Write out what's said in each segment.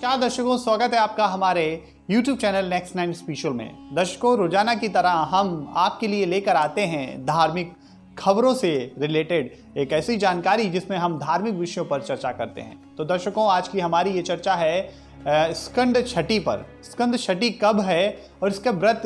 नमस्कार दर्शकों, स्वागत है आपका हमारे YouTube चैनल नेक्स्ट 9 स्पेशल में। दर्शकों, रोजाना की तरह हम आपके लिए लेकर आते हैं धार्मिक खबरों से रिलेटेड एक ऐसी जानकारी जिसमें हम धार्मिक विषयों पर चर्चा करते हैं। तो दर्शकों, आज की हमारी ये चर्चा है स्कंद छठी पर। स्कंद छठी कब है और इसका व्रत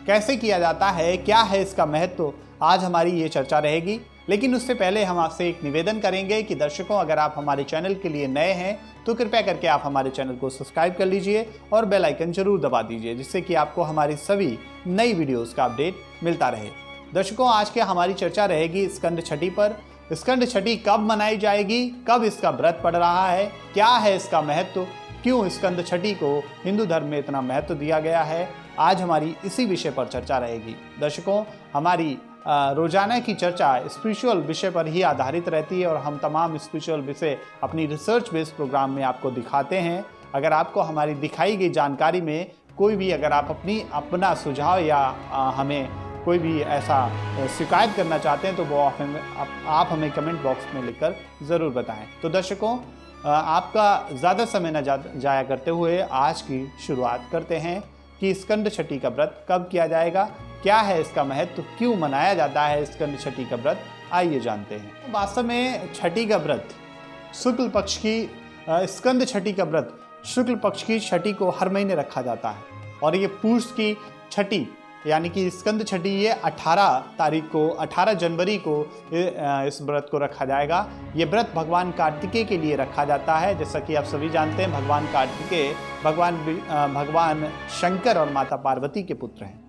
कैसे किया जाता है, क्या है इसका महत्व, आज हमारी ये चर्चा रहेगी। लेकिन उससे पहले हम आपसे एक निवेदन करेंगे कि दर्शकों, अगर आप हमारे चैनल के लिए नए हैं तो कृपया करके आप हमारे चैनल को सब्सक्राइब कर लीजिए और बेल आइकन जरूर दबा दीजिए, जिससे कि आपको हमारी सभी नई वीडियोस का अपडेट मिलता रहे। दर्शकों, आज के हमारी चर्चा रहेगी स्कंद छठी पर। स्कंद छठी कब मनाई जाएगी, कब इसका व्रत पड़ रहा है, क्या है इसका महत्व, क्यों स्कंद छठी को हिंदू धर्म में इतना महत्व दिया गया है, आज हमारी इसी विषय पर चर्चा रहेगी। दर्शकों, हमारी रोजाना की चर्चा स्पिरिचुअल विषय पर ही आधारित रहती है और हम तमाम स्पिरिचुअल विषय अपनी रिसर्च बेस्ड प्रोग्राम में आपको दिखाते हैं। अगर आपको हमारी दिखाई गई जानकारी में कोई भी अगर आप अपना सुझाव या हमें कोई भी ऐसा शिकायत करना चाहते हैं तो वो आप हमें कमेंट बॉक्स में लिखकर ज़रूर बताएं। तो दर्शकों, आपका ज़्यादा समय न जाया करते हुए आज की शुरुआत करते हैं कि स्कंद छठी का व्रत कब किया जाएगा, क्या है इसका महत्व, क्यों मनाया जाता है स्कंद छठी का व्रत, आइए जानते हैं। वास्तव में छठी का व्रत शुक्ल पक्ष की स्कंद छठी का व्रत शुक्ल पक्ष की छठी को हर महीने रखा जाता है और ये पुरुष की छठी यानी कि स्कंद छठी ये 18 जनवरी को इस व्रत को रखा जाएगा। ये व्रत भगवान कार्तिकेय के लिए रखा जाता है। जैसा कि आप सभी जानते हैं, भगवान कार्तिकेय भगवान शंकर और माता पार्वती के पुत्र हैं,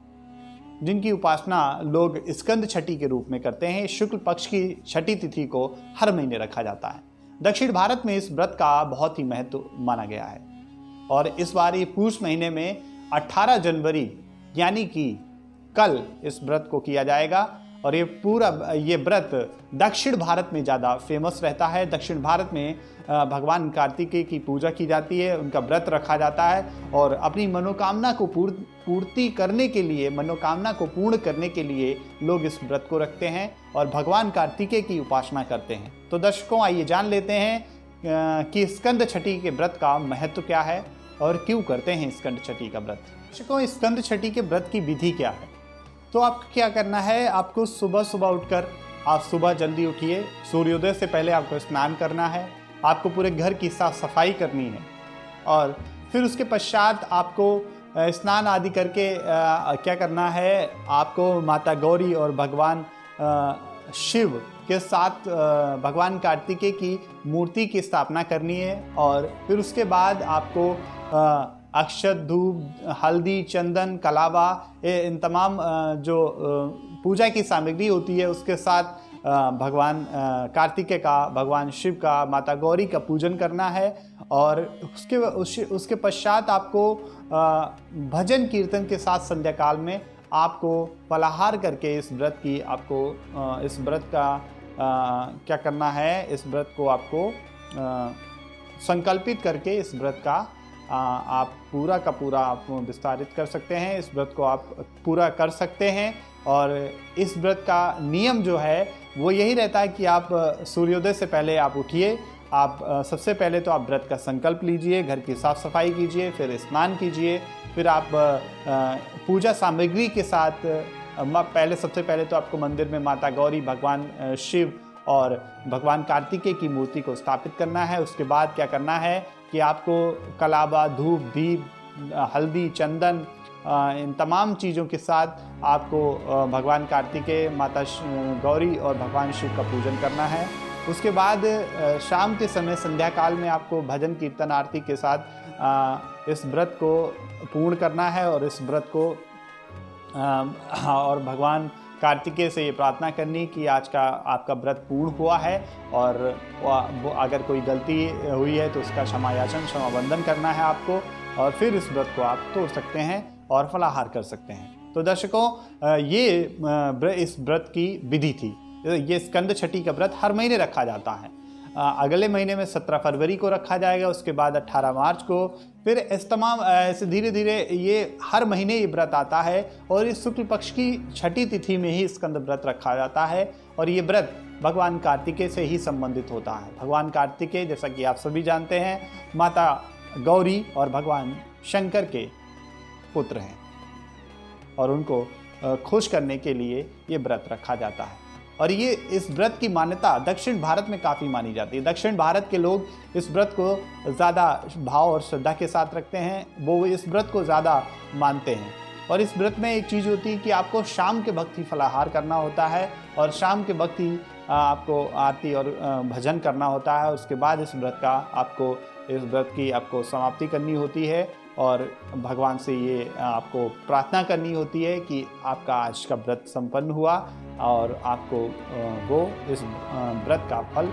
जिनकी उपासना लोग स्कंद छठी के रूप में करते हैं। शुक्ल पक्ष की छठी तिथि को हर महीने रखा जाता है। दक्षिण भारत में इस व्रत का बहुत ही महत्व माना गया है और इस बार ये पुष महीने में 18 जनवरी यानी कि कल इस व्रत को किया जाएगा और ये व्रत दक्षिण भारत में ज़्यादा फेमस रहता है। दक्षिण भारत में भगवान कार्तिकेय की पूजा की जाती है, उनका व्रत रखा जाता है और अपनी मनोकामना को पूर्ति करने के लिए, मनोकामना को पूर्ण करने के लिए लोग इस व्रत को रखते हैं और भगवान कार्तिकेय की उपासना करते हैं। तो दर्शकों, आइए जान लेते हैं कि स्कंद छठी के व्रत का महत्व क्या है और क्यों करते हैं स्कंद छठी का व्रत। दर्शकों, स्कंद छठी के व्रत की विधि क्या है? तो आपको क्या करना है, आपको सुबह सुबह उठकर आप सुबह जल्दी उठिए, सूर्योदय से पहले आपको स्नान करना है, आपको पूरे घर की साफ सफाई करनी है और फिर उसके पश्चात आपको स्नान आदि करके क्या करना है, आपको माता गौरी और भगवान शिव के साथ भगवान कार्तिकेय की मूर्ति की स्थापना करनी है और फिर उसके बाद आपको अक्षत, धूप, हल्दी, चंदन, कलावा, इन तमाम जो पूजा की सामग्री होती है उसके साथ भगवान कार्तिकेय का, भगवान शिव का, माता गौरी का पूजन करना है और उसके पश्चात आपको भजन कीर्तन के साथ संध्या काल में आपको फलाहार करके इस व्रत का क्या करना है, इस व्रत को आपको संकल्पित करके इस व्रत का आप पूरा का पूरा आप विस्तारित कर सकते हैं। इस व्रत को आप पूरा कर सकते हैं और इस व्रत का नियम जो है वो यही रहता है कि आप सूर्योदय से पहले आप उठिए, आप सबसे पहले तो आप व्रत का संकल्प लीजिए, घर की साफ़ सफाई कीजिए, फिर स्नान कीजिए, फिर आप पूजा सामग्री के साथ सबसे पहले तो आपको मंदिर में माता गौरी, भगवान शिव और भगवान कार्तिकेय की मूर्ति को स्थापित करना है। उसके बाद क्या करना है कि आपको कलावा, धूप, दीप, हल्दी, चंदन, इन तमाम चीज़ों के साथ आपको भगवान कार्तिकेय, माता गौरी और भगवान शिव का पूजन करना है। उसके बाद शाम के समय संध्या काल में आपको भजन कीर्तन आरती के साथ इस व्रत को पूर्ण करना है और इस व्रत को और भगवान कार्तिकेय से ये प्रार्थना करनी कि आज का आपका व्रत पूर्ण हुआ है और अगर कोई गलती हुई है तो उसका क्षमा बंधन करना है आपको और फिर इस व्रत को आप तोड़ सकते हैं और फलाहार कर सकते हैं। तो दर्शकों, ये इस व्रत की विधि थी। ये स्कंद छठी का व्रत हर महीने रखा जाता है। अगले महीने में 17 फरवरी को रखा जाएगा, उसके बाद 18 मार्च को, फिर ऐसे धीरे धीरे ये हर महीने ये व्रत आता है और इस शुक्ल पक्ष की छठी तिथि में ही स्कंद व्रत रखा जाता है और ये व्रत भगवान कार्तिकेय से ही संबंधित होता है। भगवान कार्तिकेय, जैसा कि आप सभी जानते हैं, माता गौरी और भगवान शंकर के पुत्र हैं और उनको खुश करने के लिए ये व्रत रखा जाता है। और ये इस व्रत की मान्यता दक्षिण भारत में काफ़ी मानी जाती है। दक्षिण भारत के लोग इस व्रत को ज़्यादा भाव और श्रद्धा के साथ रखते हैं, वो इस व्रत को ज़्यादा मानते हैं। और इस व्रत में एक चीज़ होती है कि आपको शाम के वक्त ही फलाहार करना होता है और शाम के वक्त ही आपको आरती और भजन करना होता है। उसके बाद इस व्रत की आपको समाप्ति करनी होती है और भगवान से ये आपको प्रार्थना करनी होती है कि आपका आज का व्रत संपन्न हुआ और आपको वो इस व्रत का फल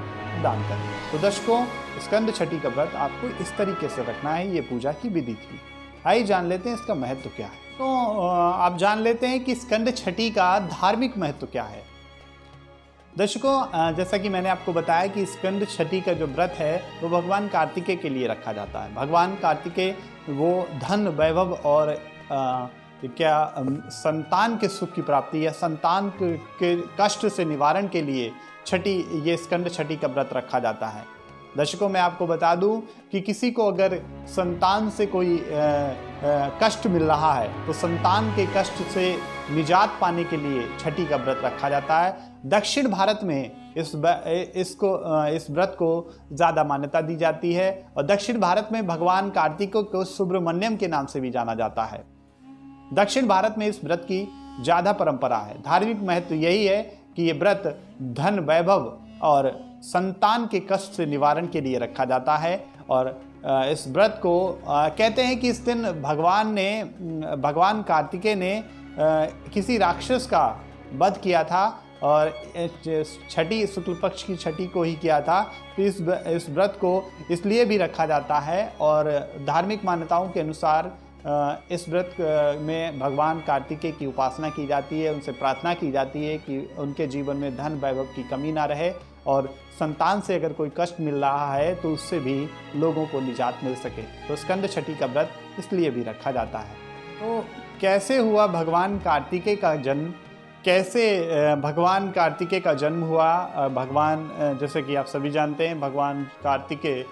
दान करें। तो दर्शकों, स्कंद छठी का व्रत आपको इस तरीके से रखना है, ये पूजा की विधि थी। आइए जान लेते हैं इसका महत्व क्या है। तो आप जान लेते हैं कि स्कंद छठी का धार्मिक महत्व क्या है। दर्शकों, जैसा कि मैंने आपको बताया कि स्कंद छठी का जो व्रत है वो भगवान कार्तिकेय के लिए रखा जाता है। भगवान कार्तिकेय वो धन, वैभव और संतान के सुख की प्राप्ति या संतान के कष्ट से निवारण के लिए ये स्कंद छठी का व्रत रखा जाता है। दर्शकों, मैं आपको बता दूं कि किसी को अगर संतान से कोई कष्ट मिल रहा है तो संतान के कष्ट से निजात पाने के लिए छठी का व्रत रखा जाता है। दक्षिण भारत में इस व्रत को ज़्यादा मान्यता दी जाती है और दक्षिण भारत में भगवान कार्तिक को सुब्रमण्यम के नाम से भी जाना जाता है। दक्षिण भारत में इस व्रत की ज़्यादा परंपरा है। धार्मिक महत्व यही है कि ये व्रत धन, वैभव और संतान के कष्ट से निवारण के लिए रखा जाता है। और इस व्रत को कहते हैं कि इस दिन भगवान कार्तिकेय ने किसी राक्षस का वध किया था और छठी शुक्ल पक्ष की छठी को ही किया था। तो इस व्रत को इसलिए भी रखा जाता है और धार्मिक मान्यताओं के अनुसार इस व्रत में भगवान कार्तिकेय की उपासना की जाती है, उनसे प्रार्थना की जाती है कि उनके जीवन में धन वैभव की कमी ना रहे और संतान से अगर कोई कष्ट मिल रहा है तो उससे भी लोगों को निजात मिल सके। तो स्कंद छठी का व्रत इसलिए भी रखा जाता है। तो कैसे हुआ भगवान कार्तिकेय का जन्म? भगवान कार्तिकेय का जन्म हुआ? भगवान, जैसे कि आप सभी जानते हैं, भगवान कार्तिकेय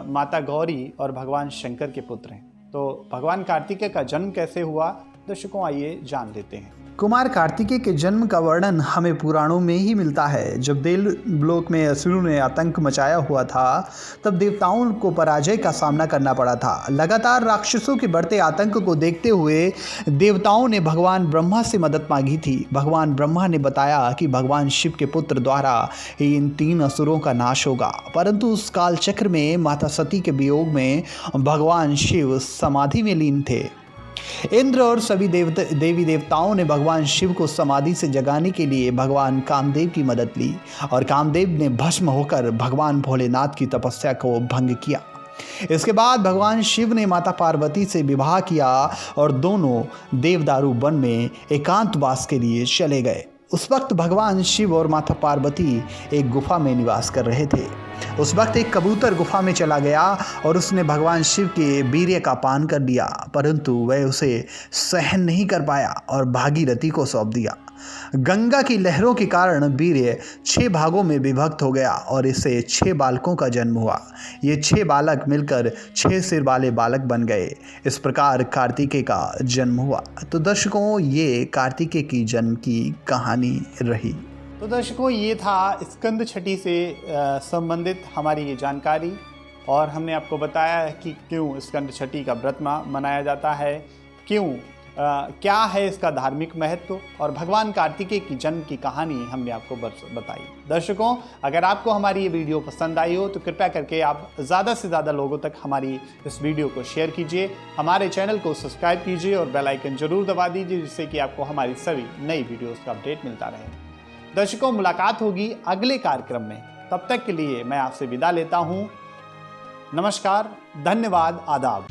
माता गौरी और भगवान शंकर के पुत्र हैं। तो भगवान कार्तिकेय का जन्म कैसे हुआ, दर्शकों आइए जान लेते हैं। कुमार कार्तिकेय के जन्म का वर्णन हमें पुराणों में ही मिलता है। जब देवलोक में असुरों ने आतंक मचाया हुआ था तब देवताओं को पराजय का सामना करना पड़ा था। लगातार राक्षसों के बढ़ते आतंक को देखते हुए देवताओं ने भगवान ब्रह्मा से मदद मांगी थी। भगवान ब्रह्मा ने बताया कि भगवान शिव के पुत्र द्वारा इन 3 असुरों का नाश होगा, परंतु उस काल चक्र में माता सती के वियोग में भगवान शिव समाधि में लीन थे। इंद्र और सभी देवी देवताओं ने भगवान शिव को समाधि से जगाने के लिए भगवान कामदेव की मदद ली और कामदेव ने भस्म होकर भगवान भोलेनाथ की तपस्या को भंग किया। इसके बाद भगवान शिव ने माता पार्वती से विवाह किया और दोनों देवदारू वन में एकांतवास के लिए चले गए। उस वक्त भगवान शिव और माता पार्वती एक गुफा में निवास कर रहे थे। उस वक्त एक कबूतर गुफा में चला गया और उसने भगवान शिव के वीर्य का पान कर लिया, परंतु वह उसे सहन नहीं कर पाया और भागीरथी को सौंप दिया। गंगा की लहरों के कारण वीर्य 6 भागों में विभक्त हो गया और इससे 6 बालकों का जन्म हुआ। ये 6 बालक मिलकर 6 सिर वाले बालक बन गए। इस प्रकार कार्तिकेय का जन्म हुआ। तो दर्शकों, ये कार्तिकेय की जन्म की कहानी रही। तो दर्शकों, ये था स्कंद छठी से संबंधित हमारी ये जानकारी और हमने आपको बताया कि क्यों स्कंद छठी का व्रत मनाया जाता है, क्या है इसका धार्मिक महत्व और भगवान कार्तिकेय की जन्म की कहानी हमने आपको बताई। दर्शकों, अगर आपको हमारी ये वीडियो पसंद आई हो तो कृपया करके आप ज़्यादा से ज़्यादा लोगों तक हमारी इस वीडियो को शेयर कीजिए, हमारे चैनल को सब्सक्राइब कीजिए और बेल आइकन जरूर दबा दीजिए, जिससे कि आपको हमारी सभी नई वीडियोज़ का अपडेट मिलता रहे। दर्शकों, मुलाकात होगी अगले कार्यक्रम में। तब तक के लिए मैं आपसे विदा लेता हूँ। नमस्कार, धन्यवाद, आदाब।